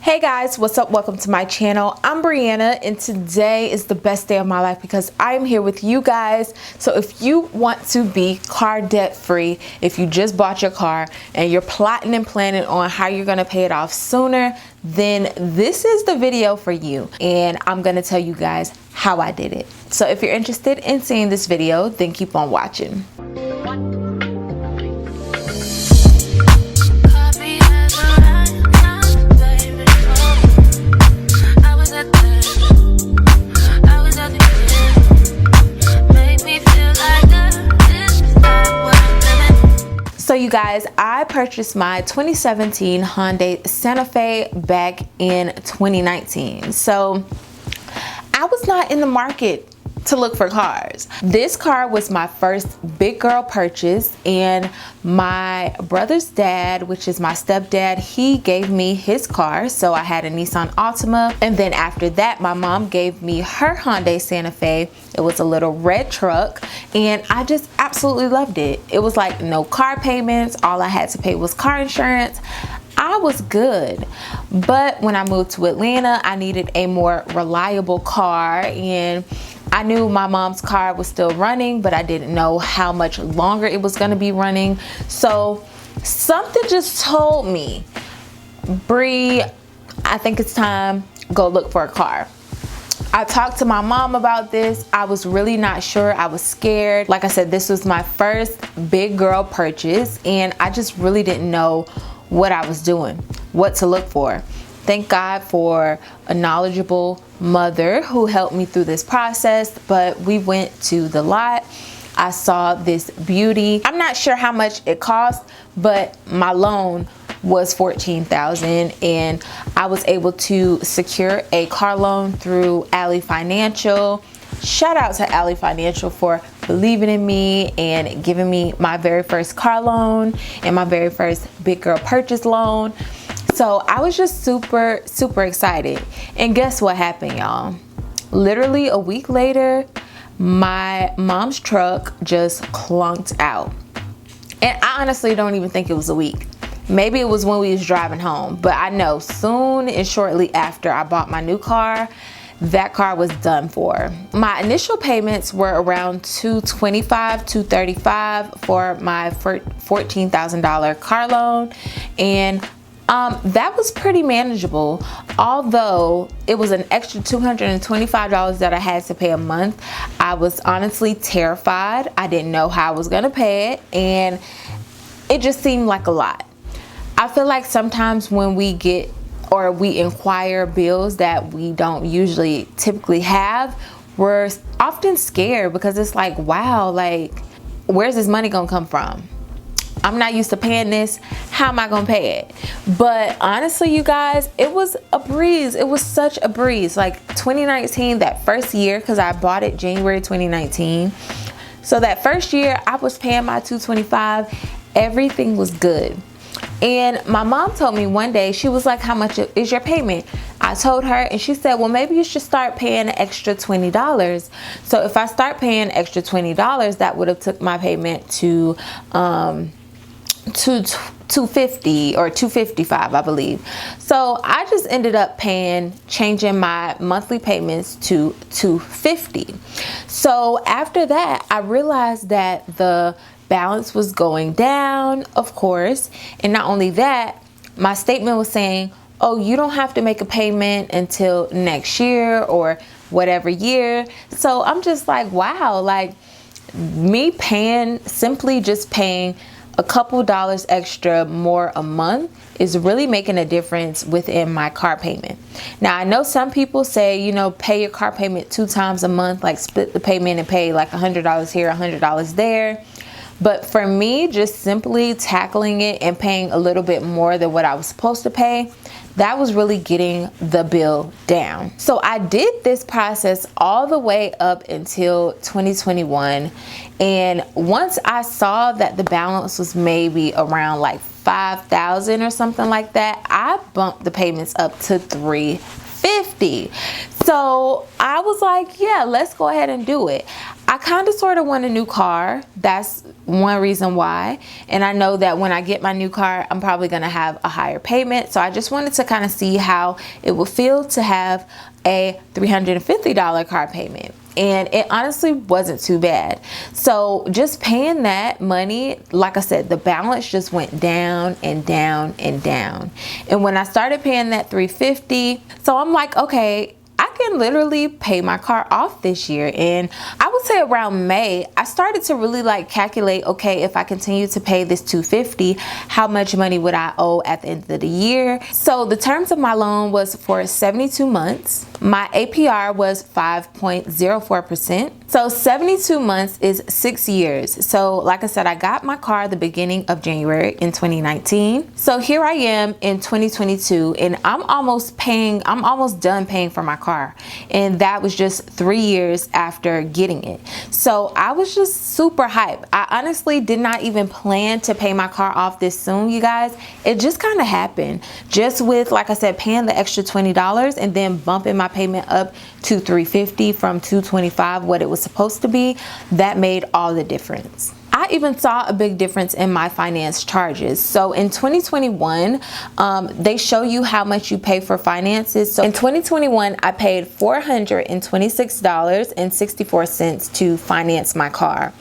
Hey guys, what's up? Welcome to my channel. I'm Brianna and today is the best day of my life because I am here with you guys. So if you want to be car debt free, if you just bought your car and you're plotting and planning on how you're going to pay it off sooner, then this is the video for you. And I'm going to tell you guys how I did it. So if you're interested in seeing this video, then keep on watching. So you guys, I purchased my 2017 Hyundai Santa Fe back in 2019. So I was not in the market to look for cars. This car was my first big girl purchase, and my brother's dad, which is my stepdad, he gave me his car. So I had a Nissan Altima, and then after that my mom gave me her Hyundai Santa Fe. It was a little red truck and I just absolutely loved it. It was like no car payments, all I had to pay was car insurance. I was good. But when I moved to Atlanta, I needed a more reliable car, and I knew my mom's car was still running, but I didn't know how much longer it was going to be running. So something just told me, Bree, I think it's time, go look for a car. I talked to my mom about this. I was really not sure. I was scared. Like I said, this was my first big girl purchase, and I just really didn't know what I was doing, what to look for. Thank God for a knowledgeable mother who helped me through this process. But we went to the lot. I saw this beauty. I'm not sure how much it cost, but my loan was $14,000, and I was able to secure a car loan through Ally Financial. Shout out to Ally Financial for believing in me and giving me my very first car loan and my very first big girl purchase loan. So I was just super excited. And guess what happened, y'all? Literally a week later, my mom's truck just clunked out. And I honestly don't even think it was a week. Maybe it was when we was driving home, but I know soon and shortly after I bought my new car, that car was done for. My initial payments were around $225, $235 for my $14,000 car loan, and that was pretty manageable. Although it was an extra $225 that I had to pay a month, I was honestly terrified. I didn't know how I was gonna pay it, and it just seemed like a lot. I feel like sometimes when we get or we inquire bills that we don't usually typically have, we're often scared because it's like, wow, like, where's this money gonna come from? I'm not used to paying this. How am I gonna pay it? But honestly, you guys, it was a breeze. It was such a breeze. Like 2019, that first year, because I bought it January 2019. So that first year I was paying my $225. Everything was good. And my mom told me one day, she was like, how much is your payment? I told her, and she said, well, maybe you should start paying an extra $20. So if I start paying extra $20, that would have took my payment to $250 or $255, I believe. So I just ended up changing my monthly payments to $250. So after that, I realized that the balance was going down, of course. And not only that, my statement was saying, oh, you don't have to make a payment until next year or whatever year. So I'm just like, wow, like me simply just paying a couple dollars extra more a month is really making a difference within my car payment. Now, I know some people say, you know, pay your car payment 2 times a month, like split the payment and pay like $100 here, $100 there. But for me, just simply tackling it and paying a little bit more than what I was supposed to pay, that was really getting the bill down. So I did this process all the way up until 2021. And once I saw that the balance was maybe around like $5,000 or something like that, I bumped the payments up to $3,000. $350. So I was like, yeah, let's go ahead and do it. I kind of sort of want a new car. That's one reason why. And I know that when I get my new car, I'm probably going to have a higher payment. So I just wanted to kind of see how it would feel to have a $350 car payment. And it honestly wasn't too bad. So just paying that money, like I said, the balance just went down and down and down. And when I started paying that $350, so I'm like, okay, I can literally pay my car off this year. And I would say around May, I started to really like calculate, okay, if I continue to pay this $250, how much money would I owe at the end of the year? So the terms of my loan was for 72 months. My APR was 5.04%. So 72 months is 6 years. So like I said, I got my car the beginning of January in 2019. So here I am in 2022, and I'm almost done paying for my car. And that was just 3 years after getting it. So I was just super hyped. I honestly did not even plan to pay my car off this soon, you guys. It just kind of happened. Just with, like I said, paying the extra $20 and then bumping my payment up to $350 from $225, what it was supposed to be. That made all the difference. I even saw a big difference in my finance charges. So in 2021, they show you how much you pay for finances. So in 2021, I paid $426.64 to finance my car.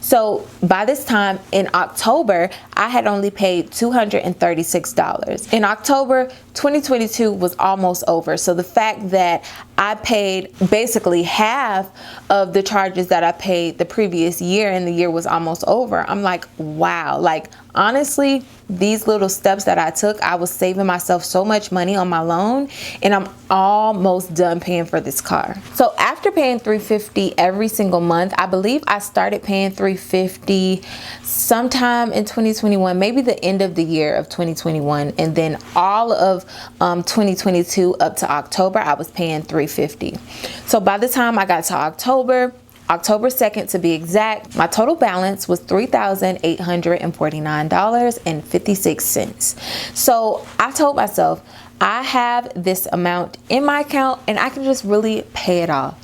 So by this time in October, I had only paid $236. In October, 2022 was almost over. So the fact that I paid basically half of the charges that I paid the previous year and the year was almost over, I'm like, wow. Like, honestly, these little steps that I took, I was saving myself so much money on my loan, and I'm almost done paying for this car. So after paying $350 every single month, I believe I started paying $350 sometime in 2021, maybe the end of the year of 2021, and then all of 2022 up to October, I was paying $350. So by the time I got to October 2nd to be exact, my total balance was $3,849.56. So I told myself, I have this amount in my account and I can just really pay it off.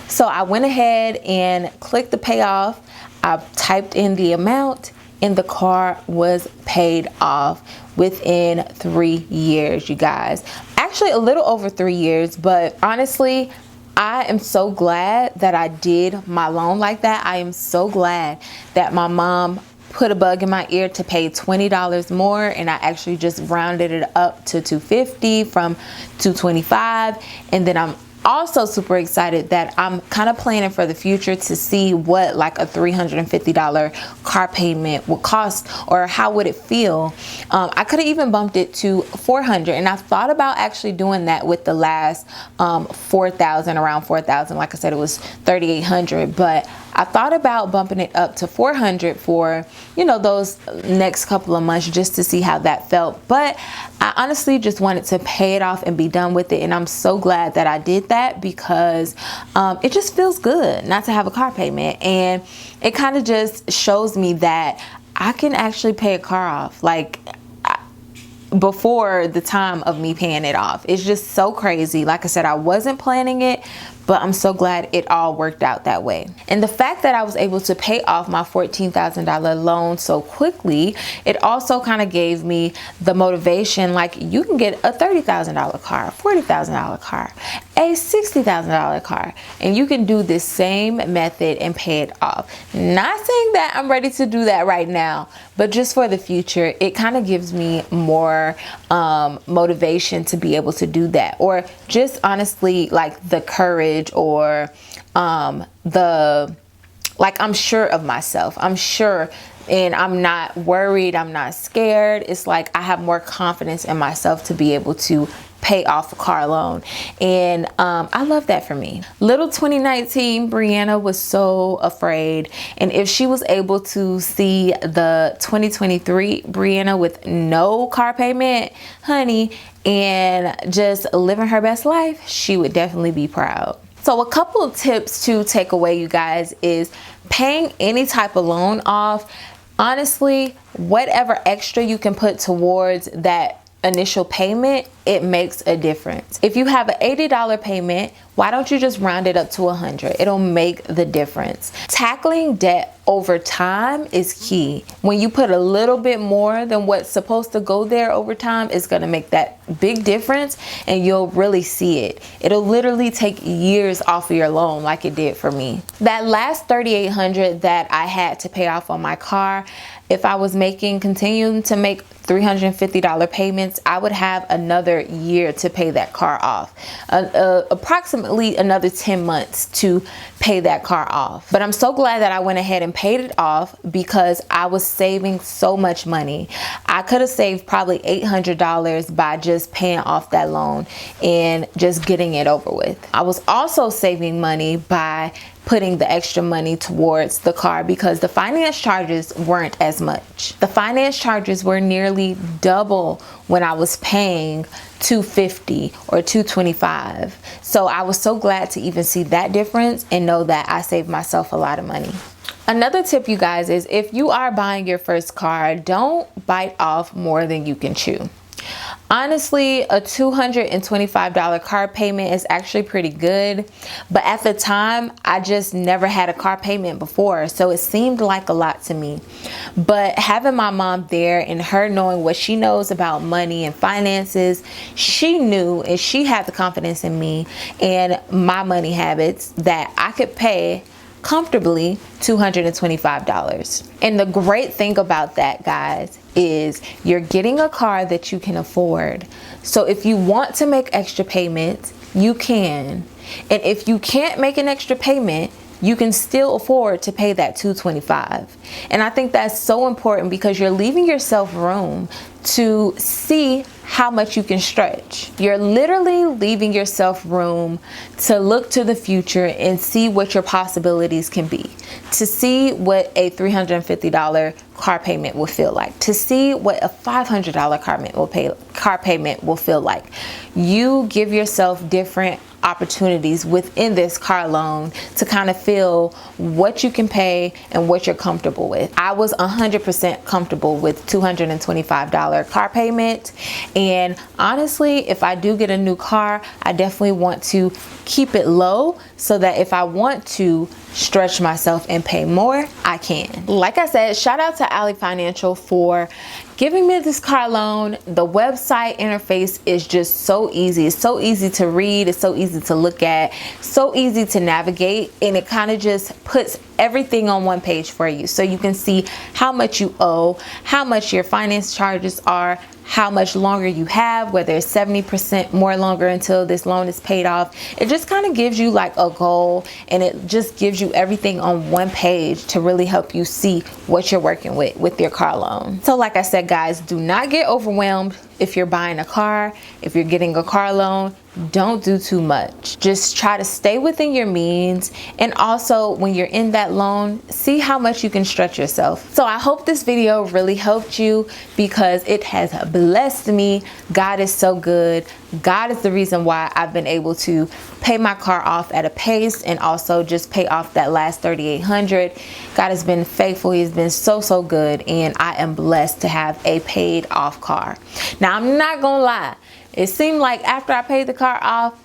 So I went ahead and clicked the payoff. I typed in the amount and the car was paid off within 3 years, you guys. Actually, a little over 3 years, but honestly, I am so glad that I did my loan like that. I am so glad that my mom put a bug in my ear to pay $20 more, and I actually just rounded it up to $250 from $225. And then I'm also super excited that I'm kind of planning for the future to see what like a $350 car payment would cost, or how would it feel. I could have even bumped it to $400, and I thought about actually doing that with the last around $4,000. Like I said, it was $3,800, but I thought about bumping it up to $400 for, you know, those next couple of months just to see how that felt. But I honestly just wanted to pay it off and be done with it. And I'm so glad that I did that, because it just feels good not to have a car payment. And it kind of just shows me that I can actually pay a car off, like, before the time of me paying it off. It's just so crazy. Like I said, I wasn't planning it, but I'm so glad it all worked out that way. And the fact that I was able to pay off my $14,000 loan so quickly, it also kind of gave me the motivation, like, you can get a $30,000 car, a $40,000 car, a $60,000 car, and you can do this same method and pay it off. Not saying that I'm ready to do that right now, but just for the future, it kind of gives me more motivation to be able to do that, or just honestly like the courage, or I'm sure of myself. I'm sure, and I'm not worried. I'm not scared. It's like I have more confidence in myself to be able to pay off a car loan. And I love that for me. Little 2019 Brianna was so afraid. And if she was able to see the 2023 Brianna with no car payment, honey, and just living her best life, she would definitely be proud. So a couple of tips to take away, you guys, is paying any type of loan off. Honestly, whatever extra you can put towards that initial payment, it makes a difference. If you have an $80 payment, why don't you just round it up to $100? It'll make the difference. Tackling debt over time is key. When you put a little bit more than what's supposed to go there over time, it's gonna make that big difference, and you'll really see it. It'll literally take years off of your loan like it did for me. That last $3,800 that I had to pay off on my car, if I was continuing to make $350 payments, I would have another year to pay that car off. Approximately another 10 months to pay that car off. But I'm so glad that I went ahead and paid it off because I was saving so much money. I could have saved probably $800 by just paying off that loan and just getting it over with. I was also saving money by putting the extra money towards the car because the finance charges weren't as much. The finance charges were nearly double when I was paying $250 or $225. So I was so glad to even see that difference and know that I saved myself a lot of money. Another tip, you guys, is if you are buying your first car, don't bite off more than you can chew. Honestly, a $225 car payment is actually pretty good, but at the time, I just never had a car payment before, so it seemed like a lot to me. But having my mom there and her knowing what she knows about money and finances, she knew and she had the confidence in me and my money habits that I could pay comfortably $225. And the great thing about that, guys, is you're getting a car that you can afford. So if you want to make extra payments, you can. And if you can't make an extra payment, you can still afford to pay that $225. And I think that's so important because you're leaving yourself room to see how much you can stretch. You're literally leaving yourself room to look to the future and see what your possibilities can be, to see what a $350 car payment will feel like, to see what a $500 car payment will feel like. You give yourself different opportunities within this car loan to kind of feel what you can pay and what you're comfortable with. I was 100% comfortable with $225 car payment, and honestly, if I do get a new car, I definitely want to keep it low so that if I want to stretch myself and pay more, I can. Like I said, shout out to Ally Financial for giving me this car loan. The website interface is just so easy. It's so easy to read. It's so easy to look at, so easy to navigate, and it kind of just puts everything on one page for you. So you can see how much you owe, how much your finance charges are, how much longer you have, whether it's 70% more longer until this loan is paid off. It just kind of gives you like a goal, and it just gives you everything on one page to really help you see what you're working with your car loan. So like I said, guys, do not get overwhelmed if you're buying a car. If you're getting a car loan, don't do too much. Just try to stay within your means, and also when you're in that loan, see how much you can stretch yourself. So I hope this video really helped you because it has blessed me. God is so good. God is the reason why I've been able to pay my car off at a pace and also just pay off that last $3,800. God has been faithful. He's been so good, and I am blessed to have a paid off car. Now, I'm not gonna lie. It seemed like after I paid the car off,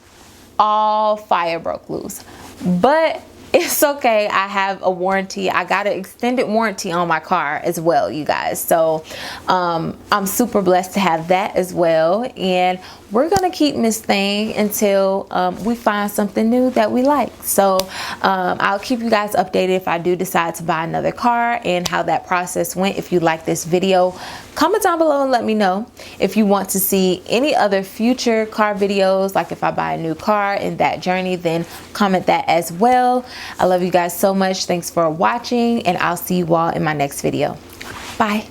all fire broke loose. But it's okay. I have a warranty. I got an extended warranty on my car as well, you guys. So I'm super blessed to have that as well. And we're gonna keep Miss Thing until we find something new that we like. So I'll keep you guys updated if I do decide to buy another car and how that process went. If you like this video, comment down below and let me know. If you want to see any other future car videos, like if I buy a new car and that journey, then comment that as well. I love you guys so much. Thanks for watching, and I'll see you all in my next video. Bye.